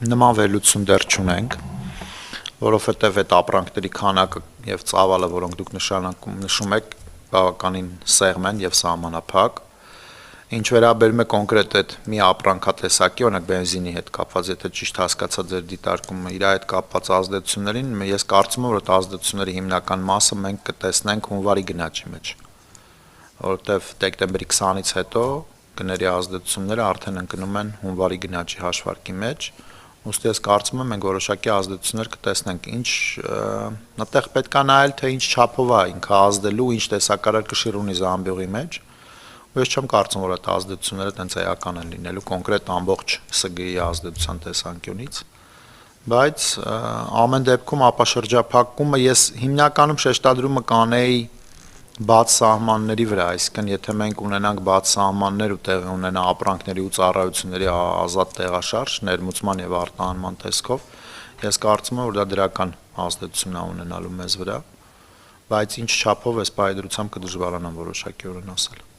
նման վերլուծություն դեռ չունենք, որովհետև այդ ապրանքների քանակը եւ ծավալը, որոնք դուք նշում եք, բավականին սեղմ են եւ սահմանափակ։ Ինչ վերաբերում է կոնկրետ այդ մի ապրանքատեսակի, օրինակ բենզինի հետ կապված, եթե ճիշտ հասկացա ձեր դիտարկումը, իր հետ կապված ազդեցություններին, ես կարծում եմ, որ այդ ազդեցությունների հիմնական մասը մենք կտեսնենք հունվարի գնաճի մեջ, որովհետև դեկտեմբերի 20-ից հետո գների ազդեցությունները արդեն ընկնում են հունվարի գնաճի հաշվարկի մեջ, ուստի ես կարծում եմ մենք որոշակի ազդեցություններ կտեսնենք, այդտեղ պետք է նայել, թե ինչ չափով է ինքը ազդելու, ինչ տեսակարար կշիռ ունի զամբյուղի մեջ, ու ես չեմ կարծում, որ այդ ազդեցությունները տենց էական են լինելու կոնկրետ ամբողջ ՍԳ-ի ազդեցության տեսանկյունից, բայց ամեն դեպքում ապաշրջափակումը ես հիմնականում շեշտադրումը կանեի բաց սահմանների վրա, այսինքն եթե մենք ունենանք բաց սահմաններ ու տեղի ունենա ապրանքների ու ծառայությունների ազատ տեղաշարժ, ներմուծման եւ արտահանման տեսքով, ես կարծում եմ, որ դա դրական ազդեցություն է ունենալու մեզ վրա, բայց ինչ չափով էս պայծրությամբ կդժվարանամ որոշակիորեն ասել։